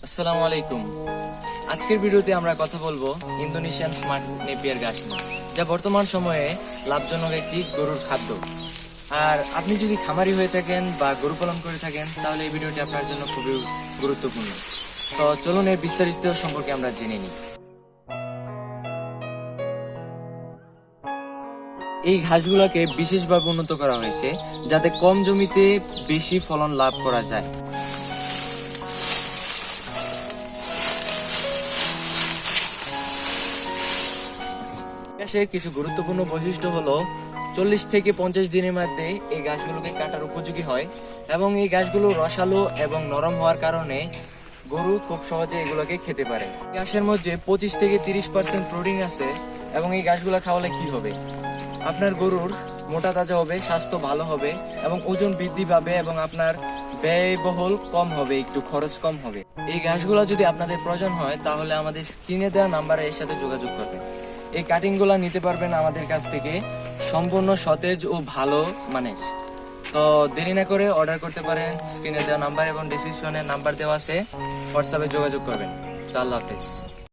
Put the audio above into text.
আসসালামু আলাইকুম। আজকের ভিডিওতে আমরা কথা বলবো ইন্দোনেশিয়ান স্মার্ট নেপিয়ার ঘাস নিয়ে, যা বর্তমান সময়ে লাভজনক একটি গরুর খাদ্য। আর আপনি যদি খামারি হয়ে থাকেন বা গরু পালন করে থাকেন তাহলে এই ভিডিওটি আপনার জন্য খুবই গুরুত্বপূর্ণ। তো চলুন এর বিস্তারিত সম্পর্কে আমরা জেনে নিই। এই ঘাসগুলোকে বিশেষভাবে উন্নত করা হয়েছে যাতে কম জমিতে বেশি ফলন লাভ করা যায়। ঘাসের কিছু গুরুত্বপূর্ণ বৈশিষ্ট্য হলো 40 থেকে 50 দিনের মধ্যে এই ঘাসগুলোকে কাটার উপযোগী হয় এবং এই ঘাসগুলো রসালো এবং নরম হওয়ার কারণে গরু খুব সহজে এগুলোকে খেতে পারে। ঘাসের মধ্যে 25 থেকে 30% প্রোটিন আছে এবং এই ঘাসগুলো খাওয়ালে কি হবে, আপনার গরুর মোটা তাজা হবে, স্বাস্থ্য ভালো হবে এবং ওজন বৃদ্ধি পাবে এবং আপনার ব্যয়বহুল কম হবে, একটু খরচ কম হবে। এই ঘাসগুলো যদি আপনাদের প্রয়োজন হয় তাহলে আমাদের স্ক্রিনে দেওয়া নাম্বারে এর সাথে যোগাযোগ করবেন। এই কাটিংগুলো নিতে পারবেন আমাদের কাছ থেকে, সম্পূর্ণ সতেজ ও ভালো মানের। তো দেরি না করে অর্ডার করতে পারেন। স্ক্রিনে দেওয়া নাম্বার এবং ডিসক্রিপশনে নাম্বার দেওয়া আছে, হোয়াটসঅ্যাপে যোগাযোগ করবেন। তো আল্লাহ হাফেজ।